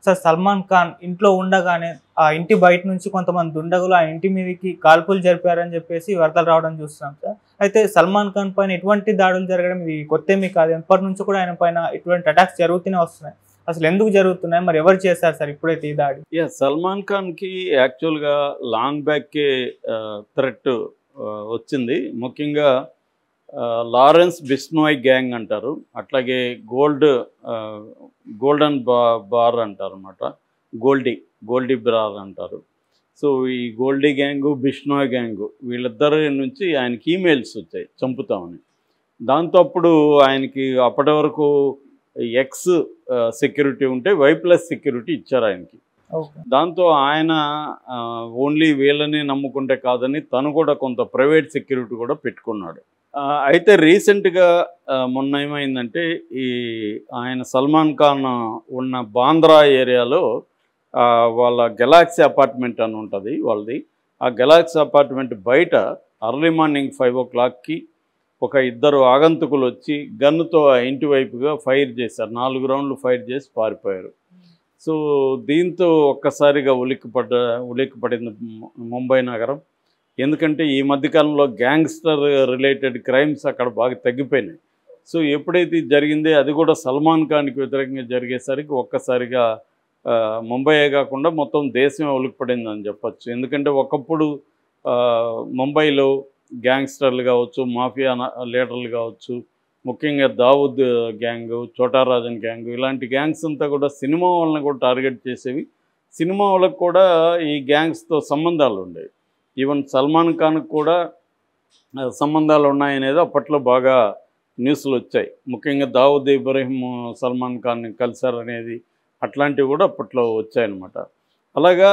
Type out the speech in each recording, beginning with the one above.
Sir Salman Khan ఇంట్లో ఉండగానే ఆ ఇంటి బయట నుంచి కొంతమంది దుండగులు ఆ ఇంటి మీదకి కాల్పులు జరిపారని చెప్పేసి వార్తలు రావడం చూస్తున్నాం సార్. అయితే సల్మాన్ ఖాన్ పైన ఎటువంటి దాడులు జరగడం ఇది కొత్తేమీ కాదు. ఎప్పటి నుంచి కూడా ఆయన పైన ఇటువంటి అటాక్స్ జరుగుతూనే వస్తున్నాయి. అసలు ఎందుకు జరుగుతున్నాయి, మరి ఎవరు చేశారు సార్ ఇప్పుడైతే ఈ దాడి? సల్మాన్ ఖాన్కి యాక్చువల్గా లాంగ్ బ్యాక్కే థ్రెట్ వచ్చింది. ముఖ్యంగా లారెన్స్ బిష్నోయ్ గ్యాంగ్ అంటారు, అట్లాగే గోల్డెన్ బార్ అంటారు అనమాట, గోల్డీ బ్రార్ అంటారు. సో ఈ గోల్డీ గ్యాంగు బిష్నోయ్ గ్యాంగు వీళ్ళిద్దరి నుంచి ఆయనకి ఈమెయిల్స్ వచ్చాయి చంపుతామని. దాంతో అప్పుడు ఆయనకి అప్పటి వరకు ఎక్స్ సెక్యూరిటీ ఉంటే Y+ సెక్యూరిటీ ఇచ్చారు ఆయనకి. దాంతో ఆయన ఓన్లీ వీళ్ళని నమ్ముకుంటే కాదని తను కూడా కొంత ప్రైవేట్ సెక్యూరిటీ కూడా పెట్టుకున్నాడు. అయితే రీసెంట్గా మొన్న ఏమైందంటే ఆయన సల్మాన్ ఖాన్ ఉన్న బాంద్రా ఏరియాలో వాళ్ళ గెలాక్సీ అపార్ట్మెంట్ అని ఉంటుంది వాళ్ళది. ఆ గెలాక్సీ అపార్ట్మెంట్ బయట అర్లీ మార్నింగ్ 5 o'clockకి ఒక ఇద్దరు ఆగంతుకులు వచ్చి గన్నుతో ఆ ఇంటి వైపుగా ఫైర్ చేశారు. 4 రౌండ్లు ఫైర్ చేసి పారిపోయారు. సో దీంతో ఒక్కసారిగా ఉలిక్కిపడింది ముంబై నగరం. ఎందుకంటే ఈ మధ్యకాలంలో గ్యాంగ్స్టర్ రిలేటెడ్ క్రైమ్స్ అక్కడ బాగా తగ్గిపోయినాయి. సో ఎప్పుడైతే ఇది జరిగిందో అది కూడా సల్మాన్ ఖాన్కి వ్యతిరేకంగా జరిగేసరికి ఒక్కసారిగా ముంబైయే కాకుండా మొత్తం దేశమే ఉలిక్కిపడిందని చెప్పచ్చు. ఎందుకంటే ఒకప్పుడు ముంబైలో గ్యాంగ్స్టర్లు కావచ్చు, మాఫియా లీడర్లు కావచ్చు, ముఖ్యంగా దావూద్ గ్యాంగు, చోటారాజన్ గ్యాంగు, ఇలాంటి గ్యాంగ్స్ అంతా కూడా సినిమా వాళ్ళని కూడా టార్గెట్ చేసేవి. సినిమా వాళ్ళకు కూడా ఈ గ్యాంగ్స్తో సంబంధాలు ఉండేవి. ఈవెన్ సల్మాన్ ఖాన్కి కూడా సంబంధాలు ఉన్నాయనేది అప్పట్లో బాగా న్యూస్లు వచ్చాయి. ముఖ్యంగా దావూద్ ఇబ్రహీం సల్మాన్ ఖాన్ని కలిశారనేది అట్లాంటివి కూడా అప్పట్లో వచ్చాయన్నమాట. అలాగా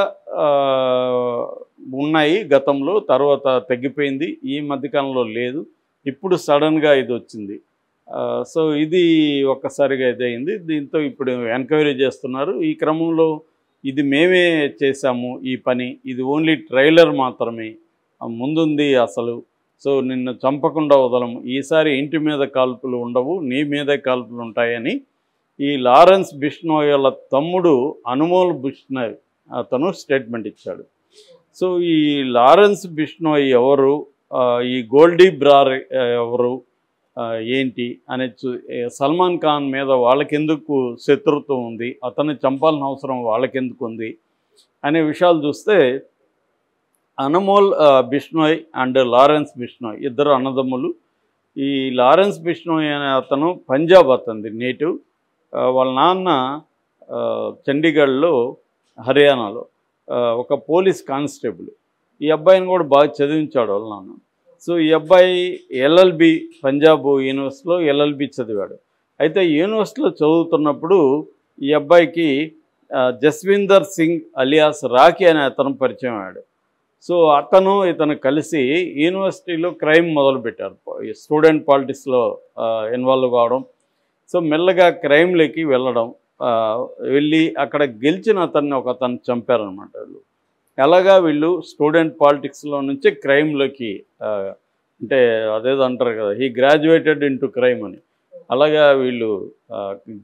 ఉన్నాయి గతంలో, తర్వాత తగ్గిపోయింది, ఈ మధ్యకాలంలో లేదు. ఇప్పుడు సడన్గా ఇది వచ్చింది. సో ఇది ఒక్కసారిగా ఇదయింది. దీంతో ఇప్పుడు ఎంక్వైరీ చేస్తున్నారు. ఈ క్రమంలో ఇది మేమే చేశాము ఈ పని, ఇది ఓన్లీ ట్రైలర్ మాత్రమే, ముందుంది అసలు. సో నిన్ను చంపకుండా వదలము, ఈసారి ఇంటి మీద కాల్పులు ఉండవు, నీ మీదే కాల్పులు ఉంటాయని ఈ లారెన్స్ బిష్నోయ్ వాళ్ళ తమ్ముడు అనుమోల్ బిష్నోయ్ అతను స్టేట్మెంట్ ఇచ్చాడు. సో ఈ లారెన్స్ బిష్నోయ్ ఎవరు, ఈ గోల్డీ బ్రార్ ఎవరు, ఏంటి అనేది సల్మాన్ ఖాన్ మీద వాళ్ళకెందుకు శత్రుత్వం ఉంది, అతన్ని చంపాల్సిన అవసరం వాళ్ళకెందుకు ఉంది అనే విషయాలు చూస్తే, అనుమోల్ బిష్నోయ్ అండ్ లారెన్స్ బిష్నోయ్ ఇద్దరు అన్నదమ్ములు. ఈ లారెన్స్ బిష్నోయ్ అనే అతను పంజాబ్ అతనిది నేటివ్. వాళ్ళ నాన్న చండీగఢ్లో, హర్యానాలో ఒక పోలీస్ కానిస్టేబుల్. ఈ అబ్బాయిని కూడా బాగా చదివించాడు వాళ్ళ నాన్న. సో ఈ అబ్బాయి LLB పంజాబ్ యూనివర్సిటీలో LLB చదివాడు. అయితే యూనివర్సిటీలో చదువుతున్నప్పుడు ఈ అబ్బాయికి జస్విందర్ సింగ్ అలియాస్ రాకీ అనే అతను పరిచయం అయ్యాడు. సో ఇతను కలిసి యూనివర్సిటీలో క్రైమ్ మొదలుపెట్టారు, స్టూడెంట్ పాలిటిక్స్లో ఇన్వాల్వ్ కావడం. సో మెల్లగా క్రైమ్లోకి వెళ్ళి అక్కడ గెలిచిన అతన్ని చంపారనమాట వీళ్ళు. అలాగా వీళ్ళు స్టూడెంట్ పాలిటిక్స్లో నుంచి క్రైమ్లోకి, అంటే అదేదో అంటారు కదా, హీ గ్రాడ్యుయేటెడ్ ఇంటూ క్రైమ్ అని, అలాగా వీళ్ళు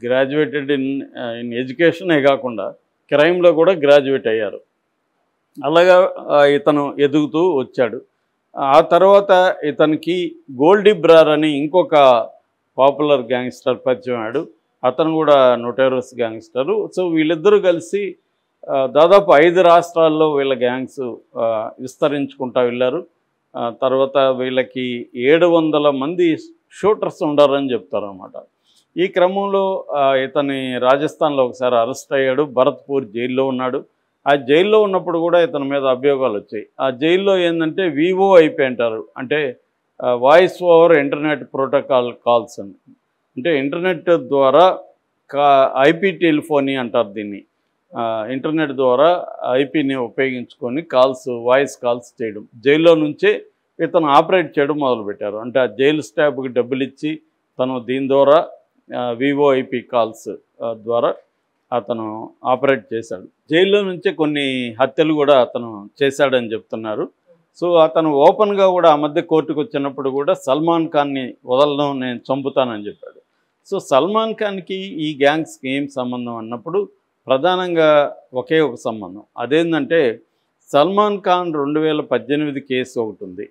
గ్రాడ్యుయేటెడ్ ఇన్ ఎడ్యుకేషనే కాకుండా క్రైమ్లో కూడా గ్రాడ్యుయేట్ అయ్యారు. అలాగా ఇతను ఎదుగుతూ వచ్చాడు. ఆ తర్వాత ఇతనికి గోల్డీ బ్రార్ అని ఇంకొక పాపులర్ గ్యాంగ్స్టర్ పరిచయం అయ్యాడు. అతను కూడా నోటోరియస్ గ్యాంగ్స్టరు. సో వీళ్ళిద్దరూ కలిసి దాదాపు 5 రాష్ట్రాల్లో వీళ్ళ గ్యాంగ్స్ విస్తరించుకుంటూ వెళ్ళారు. తర్వాత వీళ్ళకి 700 మంది షూటర్స్ ఉండారని చెప్తారన్నమాట. ఈ క్రమంలో ఇతని రాజస్థాన్లో ఒకసారి అరెస్ట్ అయ్యాడు, భరత్పూర్ జైల్లో ఉన్నాడు. ఆ జైల్లో ఉన్నప్పుడు కూడా ఇతని మీద అభియోగాలు వచ్చాయి. ఆ జైల్లో ఏంటంటే VoIP అంటారు, అంటే voice over internet protocol calls అని, అంటే ఇంటర్నెట్ ద్వారా IP టెలిఫోనీ అంటారు దీన్ని. ఇంటర్నెట్ ద్వారా IPని ఉపయోగించుకొని వాయిస్ కాల్స్ చేయడం, జైల్లో నుంచే ఇతను ఆపరేట్ చేయడం మొదలుపెట్టారు. అంటే ఆ జైలు స్టాఫ్కి డబ్బులు ఇచ్చి తను దీని ద్వారా VoIP కాల్స్ ద్వారా అతను ఆపరేట్ చేశాడు. జైల్లో నుంచే కొన్ని హత్యలు కూడా అతను చేశాడని చెప్తున్నారు. సో అతను ఓపెన్గా కూడా ఆ మధ్య కోర్టుకు వచ్చినప్పుడు కూడా సల్మాన్ ఖాన్ని వదలను, నేను చంపుతానని చెప్పాడు. సో సల్మాన్ ఖాన్కి ఈ గ్యాంగ్స్కి ఏం సంబంధం అన్నప్పుడు, ప్రధానంగా ఒకే ఒక సంబంధం. అదేంటంటే సల్మాన్ ఖాన్ 2018 కేసు ఒకటి ఉంది.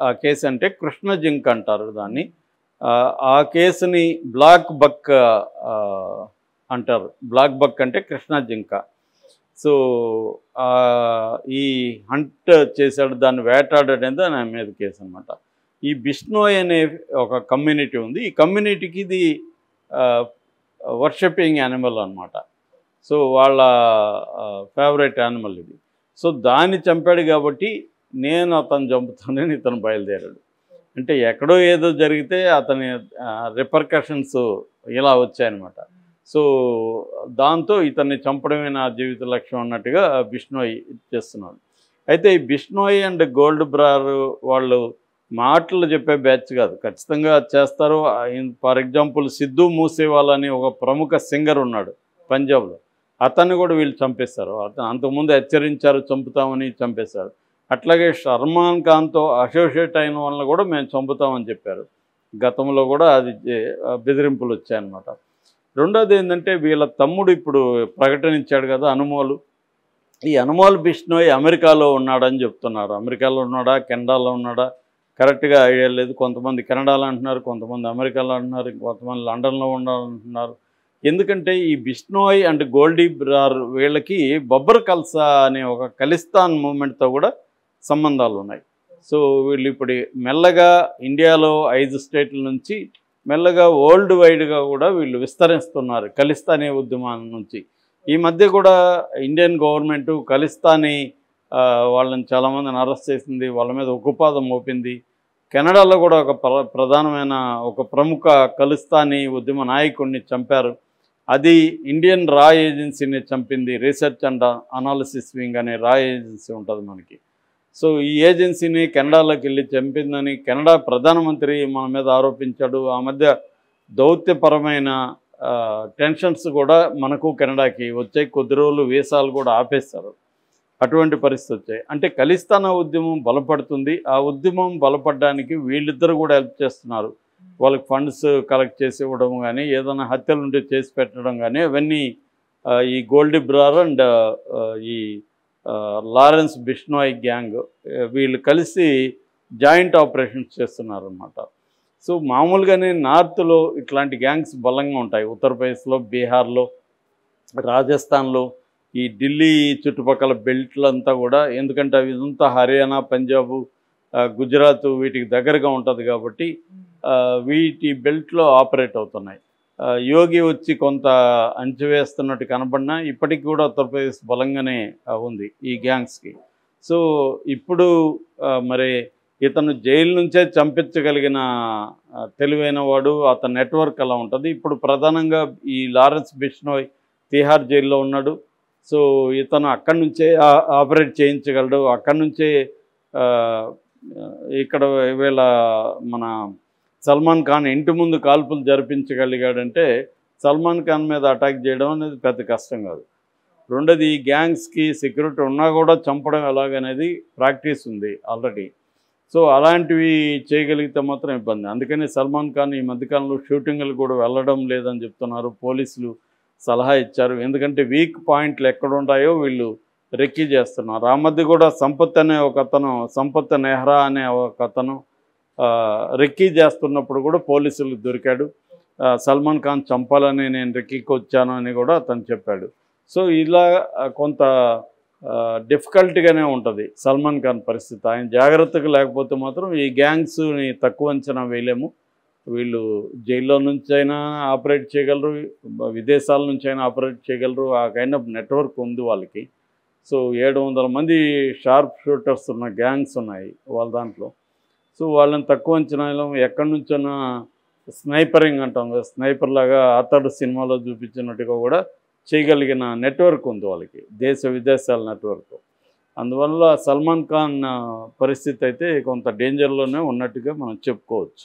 ఆ కేసు అంటే కృష్ణ జింక్ అంటారు దాన్ని. ఆ కేసుని బ్లాక్ బక్ అంటారు. బ్లాక్ బక్ అంటే కృష్ణ జింక. సో ఈ హంట్ చేశాడు, దాన్ని వేటాడనేది దాని మీద కేసు అనమాట. ఈ బిష్నోయ్ అనే ఒక కమ్యూనిటీ ఉంది. ఈ కమ్యూనిటీకి ఇది వర్షిపింగ్ యానిమల్ అనమాట. సో వాళ్ళ ఫేవరెట్ యానిమల్ ఇది. సో దాన్ని చంపాడు కాబట్టి నేను అతను చంపుతానని ఇతను బయలుదేరాడు. అంటే ఎక్కడో ఏదో జరిగితే అతని రిపర్కషన్స్ ఇలా వచ్చాయన్నమాట. సో దాంతో ఇతన్ని చంపడమే నా జీవిత లక్ష్యం అన్నట్టుగా బిష్నోయ్ చేస్తున్నాడు. అయితే ఈ బిష్నోయ్ అండ్ గోల్డ్ బ్రార్ వాళ్ళు మాటలు చెప్పే బ్యాచ్ కాదు, ఖచ్చితంగా చేస్తారు. ఫర్ ఎగ్జాంపుల్ సిద్ధు మూసేవాల్ అని ఒక ప్రముఖ సింగర్ ఉన్నాడు పంజాబ్లో, అతన్ని కూడా వీళ్ళు చంపేస్తారు. అతను అంతకుముందు హెచ్చరించారు చంపుతామని, చంపేశారు. అట్లాగే సల్మాన్ ఖాన్తో అసోసియేట్ అయిన వాళ్ళని కూడా మేము చంపుతామని చెప్పారు. గతంలో కూడా అది బెదిరింపులు వచ్చాయన్నమాట. రెండోది ఏంటంటే వీళ్ళ తమ్ముడు ఇప్పుడు ప్రకటన ఇచ్చాడు కదా, అనుమోలు. ఈ అనుమోల్ బిష్నోయ్ అమెరికాలో ఉన్నాడని చెప్తున్నారు. అమెరికాలో ఉన్నాడా, కెనడాలో ఉన్నాడా కరెక్ట్గా ఐడియా లేదు. కొంతమంది కెనడాలో అంటున్నారు, కొంతమంది అమెరికాలో అంటున్నారు, కొంతమంది లండన్లో ఉండాలంటున్నారు. ఎందుకంటే ఈ బిష్నోయ్ అండ్ గోల్డీ బ్రార్ వీళ్ళకి బబ్బర్ కల్సా అనే ఒక ఖలిస్తాన్ మూమెంట్తో కూడా సంబంధాలు ఉన్నాయి. సో వీళ్ళు ఇప్పుడు మెల్లగా ఇండియాలో 5 స్టేట్ల నుంచి మెల్లగా వరల్డ్ వైడ్గా కూడా వీళ్ళు విస్తరిస్తున్నారు ఖలిస్తానీ ఉద్యమాల నుంచి. ఈ మధ్య కూడా ఇండియన్ గవర్నమెంట్ ఖలిస్తానీ వాళ్ళని చాలామందిని అరెస్ట్ చేసింది, వాళ్ళ మీద ఉక్కుపాదం మోపింది. కెనడాలో కూడా ఒక ప్రధానమైన ఒక ప్రముఖ ఖలిస్తానీ ఉద్యమ నాయకుడిని చంపారు. అది ఇండియన్ రా ఏజెన్సీని చంపింది. రీసెర్చ్ అండ్ అనాలిసిస్ వింగ్ అనే రా ఏజెన్సీ ఉంటుంది మనకి. సో ఈ ఏజెన్సీని కెనడాలోకి వెళ్ళి చంపిందని కెనడా ప్రధానమంత్రి మన మీద ఆరోపించాడు. ఆ మధ్య దౌత్యపరమైన టెన్షన్స్ కూడా మనకు కెనడాకి వచ్చాయి. కొద్ది రోజులు వీసాలు కూడా ఆపేస్తారు. అటువంటి పరిస్థితి వచ్చాయి. అంటే ఖలిస్తానా ఉద్యమం బలపడుతుంది. ఆ ఉద్యమం బలపడడానికి వీళ్ళిద్దరు కూడా హెల్ప్ చేస్తున్నారు. వాళ్ళకి ఫండ్స్ కలెక్ట్ చేసి ఇవ్వడం కానీ, ఏదైనా హత్యలు ఉంటే చేసి పెట్టడం కానీ, అవన్నీ ఈ గోల్డీ బ్రార్ అండ్ ఈ లారెన్స్ బిష్నోయ్ గ్యాంగ్ వీళ్ళు కలిసి జాయింట్ ఆపరేషన్స్ చేస్తున్నారు అన్నమాట. సో మామూలుగానే నార్త్లో ఇట్లాంటి గ్యాంగ్స్ బలంగా ఉంటాయి. ఉత్తరప్రదేశ్లో, బీహార్లో, రాజస్థాన్లో, ఈ ఢిల్లీ చుట్టుపక్కల బెల్ట్లంతా కూడా, ఎందుకంటే అవి అంతా హర్యానా, పంజాబు, గుజరాత్ వీటికి దగ్గరగా ఉంటుంది కాబట్టి వీటి బెల్ట్లో ఆపరేట్ అవుతున్నాయి. యోగి వచ్చి కొంత అంచివేస్తున్నట్టు కనబడినా ఇప్పటికి కూడా ఉత్తరప్రదేశ్ బలంగానే ఉంది ఈ గ్యాంగ్స్కి. సో ఇప్పుడు మరి ఇతను జైలు నుంచే చంపించగలిగిన తెలివైన వాడు, అతని నెట్వర్క్ అలా ఉంటుంది. ఇప్పుడు ప్రధానంగా ఈ లారెన్స్ బిష్నోయ్ తిహార్ జైల్లో ఉన్నాడు. సో ఇతను అక్కడి నుంచే ఆపరేట్ చేయించగలడు. అక్కడి నుంచే ఇక్కడ వీళ్ళ మన సల్మాన్ ఖాన్ ఇంటి ముందు కాల్పులు జరిపించగలిగాడంటే సల్మాన్ ఖాన్ మీద అటాక్ చేయడం అనేది పెద్ద కష్టం కాదు. రెండోది ఈ గ్యాంగ్స్కి సెక్యూరిటీ ఉన్నా కూడా చంపడం ఎలాగనేది ప్రాక్టీస్ ఉంది ఆల్రెడీ. సో అలాంటివి చేయగలిగితే మాత్రం ఇబ్బంది. అందుకని సల్మాన్ ఖాన్ ఈ మధ్యకాలంలో షూటింగ్లు కూడా వెళ్ళడం లేదని చెప్తున్నారు. పోలీసులు సలహా ఇచ్చారు. ఎందుకంటే వీక్ పాయింట్లు ఎక్కడ ఉంటాయో వీళ్ళు రెక్కీ చేస్తున్నారు. ఆ మధ్య కూడా సంపత్ అనే ఒక అతను, సంపత్ నెహ్రా అనే ఒక అతను రెక్కీ చేస్తున్నప్పుడు కూడా పోలీసులకు దొరికాడు. సల్మాన్ ఖాన్ చంపాలని నేను రెక్కీకి వచ్చాను అని కూడా అతను చెప్పాడు. సో ఇలా కొంత డిఫికల్ట్గానే ఉంటుంది సల్మాన్ ఖాన్ పరిస్థితి. ఆయన జాగ్రత్తగా లేకపోతే మాత్రం ఈ గ్యాంగ్స్ని తక్కువ అంచనా వేయలేము. వీళ్ళు జైల్లో నుంచైనా ఆపరేట్ చేయగలరు, విదేశాల నుంచైనా ఆపరేట్ చేయగలరు. ఆ కైండ్ ఆఫ్ నెట్వర్క్ ఉంది వాళ్ళకి. సో 700 మంది షార్ప్ షూటర్స్ ఉన్న గ్యాంగ్స్ ఉన్నాయి వాళ్ళ దాంట్లో. సో వాళ్ళని తక్కువ అంచనాలో ఎక్కడి నుంచైనా స్నైపరింగ్ అంటాం కదా, స్నైపర్ లాగా అతడు సినిమాలో చూపించినట్టుగా కూడా చేయగలిగిన నెట్వర్క్ ఉంది వాళ్ళకి, దేశ విదేశాల నెట్వర్క్. అందువల్ల సల్మాన్ ఖాన్ పరిస్థితి అయితే కొంత డేంజర్లోనే ఉన్నట్టుగా మనం చెప్పుకోవచ్చు.